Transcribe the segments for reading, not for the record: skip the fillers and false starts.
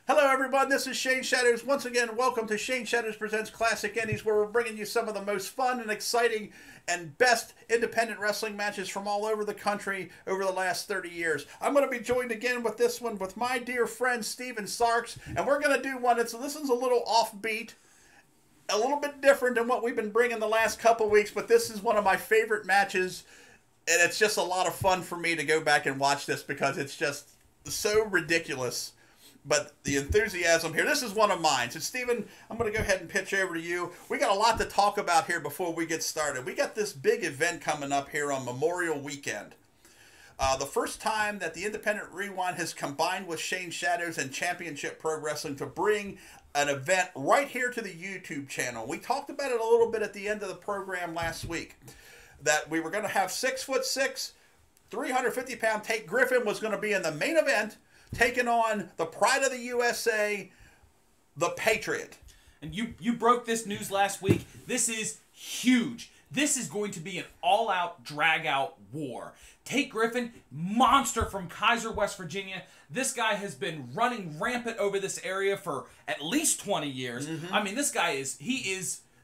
Hello, everyone. This is Shane Shadows. Once again, welcome to Shane Shadows Presents Classic Indies, where we're bringing you some of the most fun and exciting and best independent wrestling matches from all over the country over the last 30 years. I'm going to be joined again with this one with my dear friend Steven Sarks, and we're going to do one that's this one's a little offbeat, a little bit different than what we've been bringing the last couple weeks, but this is one of my favorite matches, and it's just a lot of fun for me to go back and watch this because it's just so ridiculous. But the enthusiasm here, this is one of mine. So, Steven, I'm going to go ahead and pitch over to you. We got a lot to talk about here before we get started. We got this big event coming up here on Memorial Weekend. The first time that the Independent Rewind has combined with Shane Shadows and Championship Pro Wrestling to bring an event right here to the YouTube channel. We talked about it a little bit at the end of the program last week, that we were going to have 6'6", 350-pound Tate Griffin was going to be in the main event, taking on the pride of the USA, the Patriot. And you broke this news last week. This is huge. This is going to be an all-out, drag-out war. Tate Griffin, monster from Kaiser, West Virginia. This guy has been running rampant over this area for at least 20 years. I mean, this guy is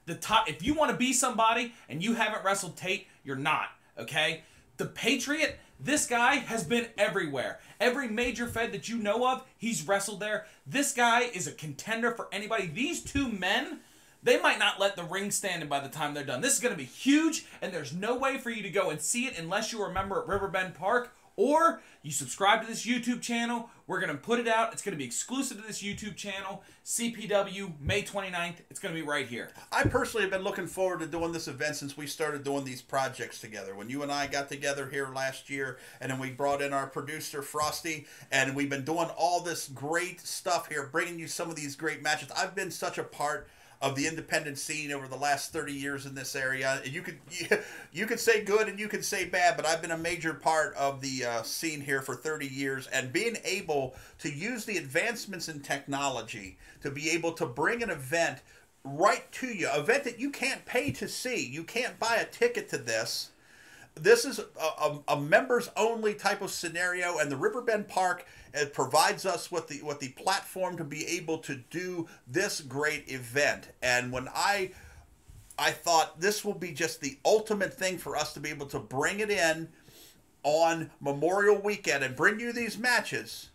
the top. If you want to be somebody and you haven't wrestled Tate, you're not, okay? The Patriot, this guy has been everywhere. Every major fed that you know of, he's wrestled there. This guy is a contender for anybody. These two men, they might not let the ring stand by the time they're done. This is going to be huge, and there's no way for you to go and see it unless you remember at Riverbend Park or you subscribe to this YouTube channel. We're going to put it out. It's going to be exclusive to this YouTube channel. CPW, May 29th. It's going to be right here. I personally have been looking forward to doing this event since we started doing these projects together. When you and I got together here last year, and then we brought in our producer, Frosty, and we've been doing all this great stuff here, bringing you some of these great matches. I've been such a part of the independent scene over the last 30 years in this area. You could say good and you could say bad, but I've been a major part of the scene here for 30 years, and being able to use the advancements in technology to be able to bring an event right to you, an event that you can't pay to see. You can't buy a ticket to this. This is a members-only type of scenario, and the Riverbend Park provides us with the platform to be able to do this great event. And when I thought this will be just the ultimate thing for us to be able to bring it in on Memorial Weekend and bring you these matches.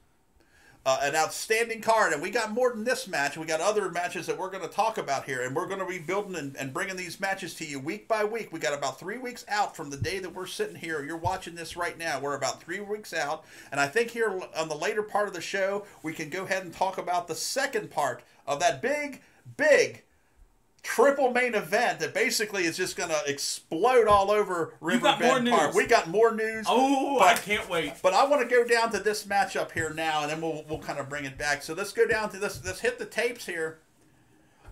An outstanding card, and we got more than this match. We got other matches that we're going to talk about here, and we're going to be building and bringing these matches to you week by week. We got about 3 weeks out from the day that we're sitting here. You're watching this right now. We're about 3 weeks out, and I think here on the later part of the show, we can go ahead and talk about the second part of that big triple main event that basically is just going to explode all over Riverbend Park. We got more news. Oh, I can't wait. But I want to go down to this matchup here now, and then we'll kind of bring it back. So let's go down to this. Let's hit the tapes here.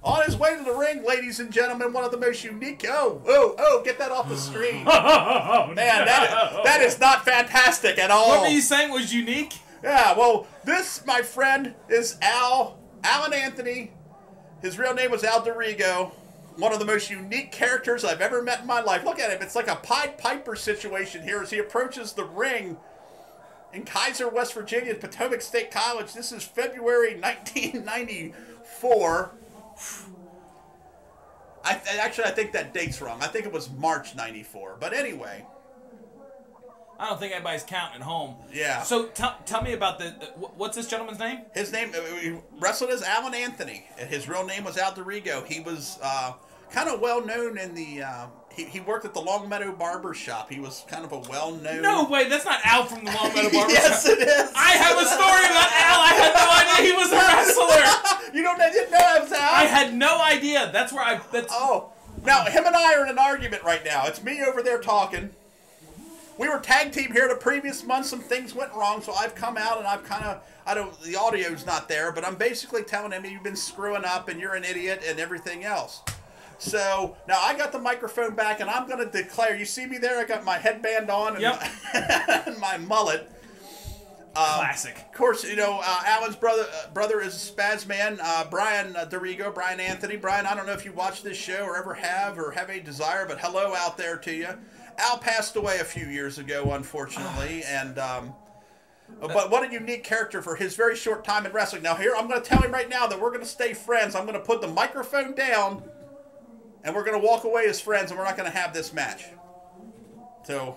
On his way to the ring, ladies and gentlemen, one of the most unique... Oh, get that off the screen. Man, that is not fantastic at all. What were you saying was unique? Yeah, well, this, my friend, is Alan Anthony. His real name was Al Dorigo. One of the most unique characters I've ever met in my life. Look at him. It's like a Pied Piper situation here as he approaches the ring in Kaiser, West Virginia, at Potomac State College. This is February 1994. I think that date's wrong. I think it was March 94. But anyway. I don't think anybody's counting at home. Yeah. So tell me about what's this gentleman's name? His name, he wrestled as Alan Anthony, and his real name was Al Dorigo. He was kind of well known in the. He worked at the Long Meadow Barber Shop. He was kind of a well known. No way, that's not Al from the Long Meadow Barber yes, Shop. Yes, it is. I have a story about Al. I had no idea he was a wrestler. You didn't know that was Al? I had no idea. That's where I. Oh, now him and I are in an argument right now. It's me over there talking. We were tag team here the previous month. Some things went wrong, so I've come out and I've the audio's not there, but I'm basically telling him you've been screwing up and you're an idiot and everything else. So now I got the microphone back and I'm going to declare. You see me there? I got my headband on and, and my mullet. Classic. Of course, Alan's brother is Spaz Man, Brian Dorigo, Brian Anthony. Brian, I don't know if you watch this show or ever have a desire, but hello out there to you. Al passed away a few years ago, unfortunately, and But what a unique character for his very short time in wrestling. Now here, I'm going to tell him right now that we're going to stay friends. I'm going to put the microphone down, and we're going to walk away as friends, and we're not going to have this match. So...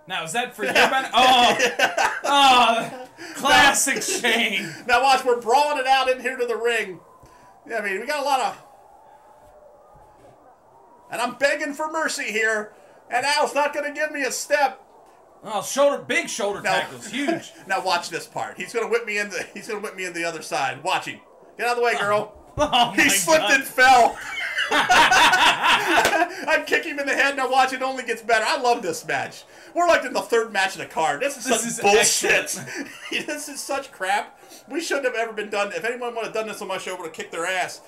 Now, is that for your benefit? Oh, classic Shane. Now watch, we're brawling it out in here to the ring. Yeah, I mean, we got a lot of... And I'm begging for mercy here, and Al's not going to give me a step. Oh, big shoulder tackles, huge. Now watch this part. He's gonna whip me in the other side. Watch him. Get out of the way, girl. He slipped and fell. I'd kick him in the head. Now watch, it only gets better. I love this match. We're like in the third match of the card. This is bullshit. This is such crap. We shouldn't have ever been done. If anyone would have done this on my show, I would have kicked their ass.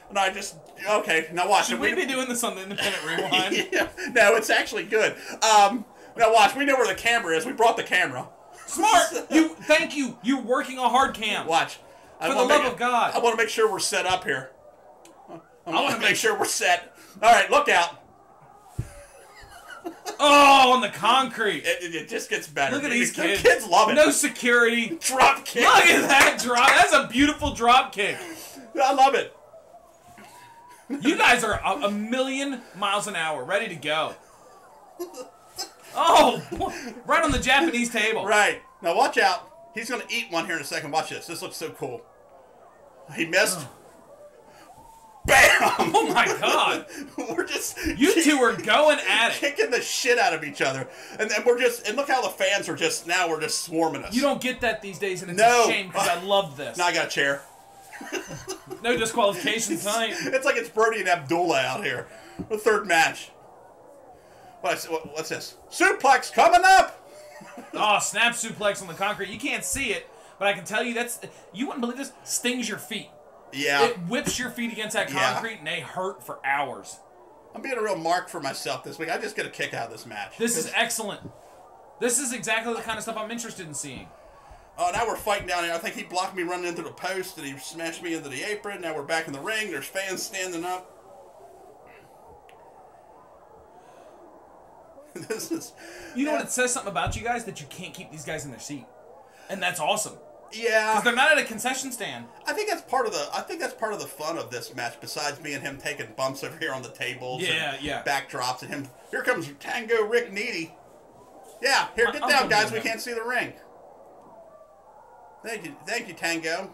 And I just, okay, now watch. Should we be doing this on the Independent Rewind? Yeah. No, it's actually good. Now watch, we know where the camera is. We brought the camera. Smart! Thank you. You're working a hard cam. Watch. For the love of God. I want to make sure we're set up here. I want to make sure we're set. All right, look out. Oh, on the concrete. It just gets better. Look at these kids. Kids love it. No security. Drop kick. Look at that drop. That's a beautiful drop kick. I love it. You guys are a million miles an hour, ready to go. Oh, right on the Japanese table. Right. Now watch out. He's going to eat one here in a second. Watch this. This looks so cool. He missed. Oh. Bam! Oh my God! We're just you two are going at it, kicking the shit out of each other, and then and look how the fans are just swarming us. You don't get that these days, and it's a shame because I love this. Now I got a chair. No disqualification tonight. It's like it's Brody and Abdullah out here. The third match. What's this? Suplex coming up! Oh, snap suplex on the concrete. You can't see it, but I can tell you you wouldn't believe this, stings your feet. Yeah. It whips your feet against that concrete, and they hurt for hours. I'm being a real mark for myself this week. I just get a kick out of this match. This is excellent. This is exactly the kind of stuff I'm interested in seeing. Oh, now we're fighting down here. I think he blocked me running into the post, and he smashed me into the apron. Now we're back in the ring. There's fans standing up. This is... You know what? It says something about you guys that you can't keep these guys in their seat. And that's awesome. Yeah. Because they're not at a concession stand. I think that's part of the fun of this match, besides me and him taking bumps over here on the tables and backdrops and him. Here comes Tango Rick Needy. Yeah, here, get down, guys. We can't see the ring. Thank you, Tango.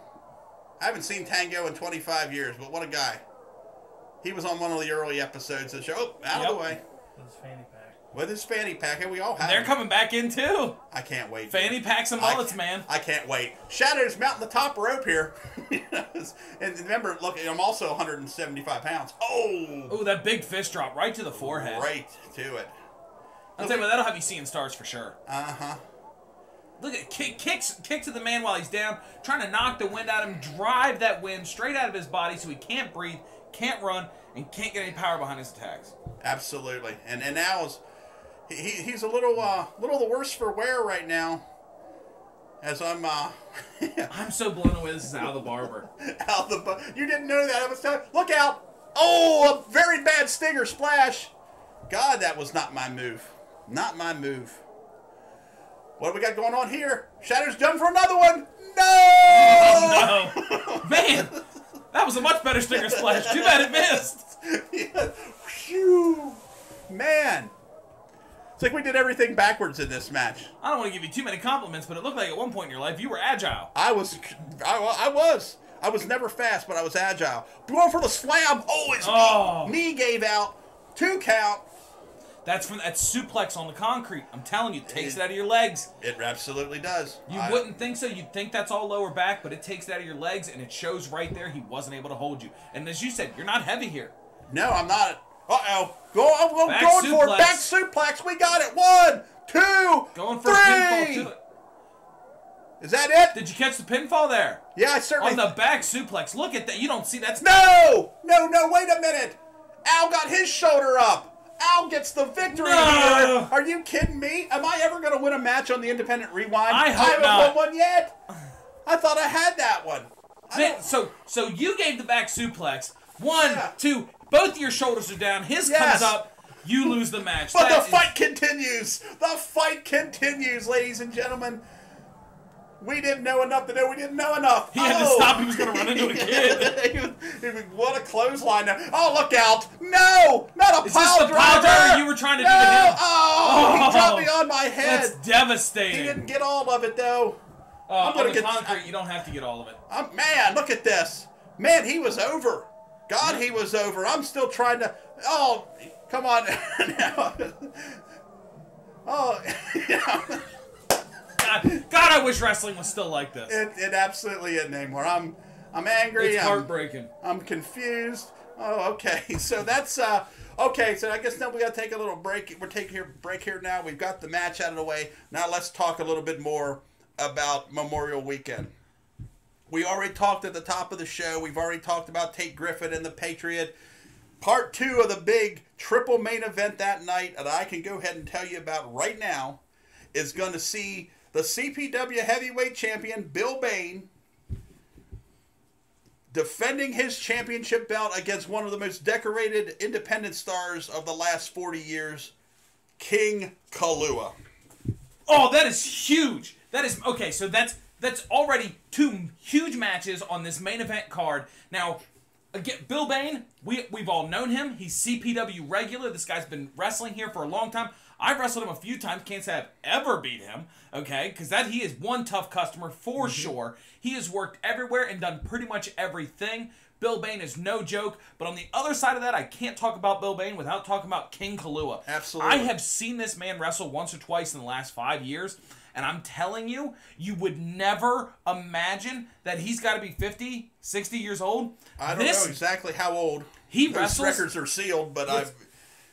I haven't seen Tango in 25 years, but what a guy. He was on one of the early episodes of the show. Oh, out of the way. With his fanny pack. With his fanny pack, and we all have They're him. coming back in, too. I can't wait. Fanny packs and mullets, man. I can't wait. Shadow's mounting the top rope here. And remember, look, I'm also 175 pounds. Oh, that big fist drop right to the forehead. Right to it. I'll tell you what, that'll have you seeing stars for sure. Uh-huh. Look at kick to the man while he's down, trying to knock the wind out of him, drive that wind straight out of his body so he can't breathe, can't run, and can't get any power behind his attacks. Absolutely. And now he's a little the worse for wear right now. As I'm I'm so blown away. This is Al the Barber. You didn't know that. I was telling. Look out! Oh, a very bad stinger splash. God, that was not my move. Not my move. What do we got going on here? Shadow's done for another one. No! Oh, no. Man, that was a much better stinger splash. Too bad it missed. Yeah. Phew. Man. It's like we did everything backwards in this match. I don't want to give you too many compliments, but it looked like at one point in your life you were agile. I was. I was never fast, but I was agile. Going for the slam. Oh, his knee gave out. 2 count. That's from that suplex on the concrete. I'm telling you, it takes it out of your legs. It absolutely does. You wouldn't think so. You'd think that's all lower back, but it takes it out of your legs, and it shows right there he wasn't able to hold you. And as you said, you're not heavy here. No, I'm not. Uh-oh. Going for it. Back suplex. We got it. 1, 2, going for 3. a pinfall to it. Is that it? Did you catch the pinfall there? Yeah, I certainly. On the back suplex. Look at that. You don't see that. No! Wait a minute. Al got his shoulder up. Al gets the victory here. Are you kidding me? Am I ever going to win a match on the Independent Rewind? I hope not. I haven't won one yet. I thought I had that one. So you gave the back suplex. 1, 2, both your shoulders are down. His comes up. You lose the match. But the fight continues. The fight continues, ladies and gentlemen. We didn't know enough to know we didn't know enough. He had to stop. He was going to run into a kid. He had to stop. He was going to run into a kid. What a clothesline. Oh, look out. No, not a Is pile this the pile driver you were trying to do to him? Oh, he dropped me on my head. That's devastating. He didn't get all of it, though. I'm gonna get concrete. You don't have to get all of it. Man, look at this. Man, he was over. God, he was over. I'm still trying to... Oh, come on. Oh, yeah. God, I wish wrestling was still like this. It absolutely isn't anymore. I'm angry. It's heartbreaking. I'm confused. Oh, okay. So that's okay. So I guess now we got to take a little break. We're taking a break here now. We've got the match out of the way. Now let's talk a little bit more about Memorial Weekend. We already talked at the top of the show. We've already talked about Tate Griffin and the Patriot. Part 2 of the big triple main event that night that I can go ahead and tell you about right now is going to see the CPW heavyweight champion Bill Bain defending his championship belt against one of the most decorated independent stars of the last 40 years, King Kalua. Oh, that is huge. That is okay. So that's already 2 huge matches on this main event card. Now, again, Bill Bain, we've all known him. He's CPW regular. This guy's been wrestling here for a long time. I've wrestled him a few times. Can't say I've ever beat him, okay? Because he is one tough customer for sure. He has worked everywhere and done pretty much everything. Bill Bain is no joke. But on the other side of that, I can't talk about Bill Bain without talking about King Kalua. Absolutely. I have seen this man wrestle once or twice in the last 5 years. And I'm telling you, you would never imagine that he's got to be 50, 60 years old. I don't know exactly how old. Those wrestles. Records are sealed, but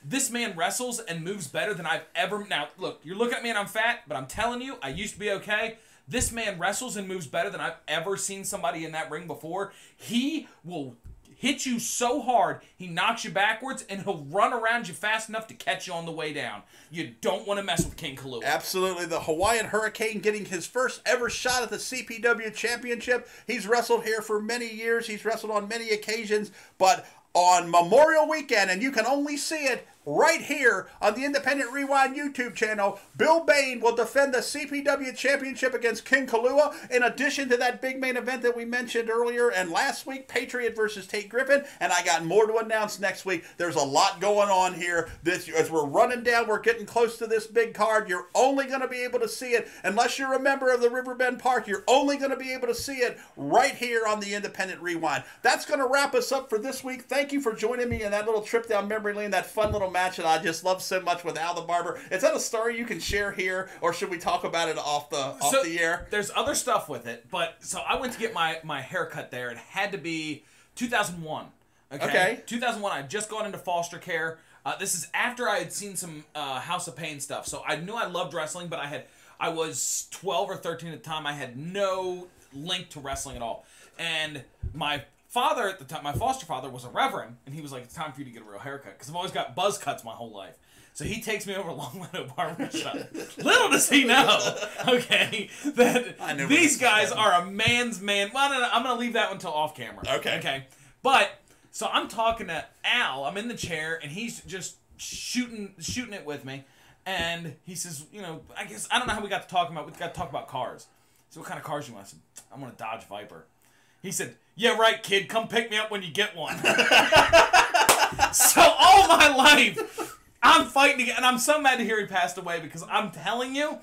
this man wrestles and moves better than I've ever... Now, look, you're looking at me and I'm fat, but I'm telling you, I used to be okay. This man wrestles and moves better than I've ever seen somebody in that ring before. He will hit you so hard, he knocks you backwards, and he'll run around you fast enough to catch you on the way down. You don't want to mess with King Kalua. Absolutely. The Hawaiian Hurricane getting his first ever shot at the CPW Championship. He's wrestled here for many years. He's wrestled on many occasions, but on Memorial Weekend, and you can only see it right here on the Independent Rewind YouTube channel, Bill Bain will defend the CPW Championship against King Kalua, in addition to that big main event that we mentioned earlier and last week, Patriot versus Tate Griffin, and I got more to announce next week. There's a lot going on here. As we're running down, we're getting close to this big card. You're only going to be able to see it, unless you're a member of the Riverbend Park, you're only going to be able to see it right here on the Independent Rewind. That's going to wrap us up for this week. Thank you for joining me in that little trip down memory lane, that fun little match that I just love so much with Al the Barber. Is that a story you can share here, or should we talk about it off the air? There's other stuff with it, but so I went to get my haircut there. It had to be 2001. Okay. 2001. I had just gone into foster care. This is after I had seen some House of Pain stuff, so I knew I loved wrestling, but I was 12 or 13 at the time. I had no link to wrestling at all, and my father at the time, my foster father, was a reverend, and he was like, "It's time for you to get a real haircut," because I've always got buzz cuts my whole life. So he takes me over Long Meadow Barbershop. Little does he know, okay, that these guys are a man's man. Well, no, I'm going to leave that one until off camera. Okay. But, so I'm talking to Al. I'm in the chair, and he's just shooting it with me. And he says, I don't know how we got to talking about, we got to talk about cars. So what kind of cars do you want? I said, I want a Dodge Viper. He said, "Yeah, right, kid. Come pick me up when you get one." So all my life, I'm fighting again. And I'm so mad to hear he passed away, because I'm telling you,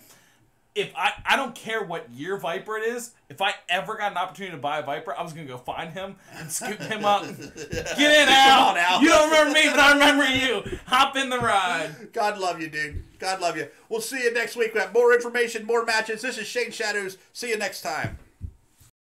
if I don't care what year Viper it is, if I ever got an opportunity to buy a Viper, I was going to go find him and scoop him up. Get in, Al. Come on, Al. You don't remember me, but I remember you. Hop in the ride. God love you, dude. God love you. We'll see you next week. We have more information, more matches. This is Shane Shadows. See you next time.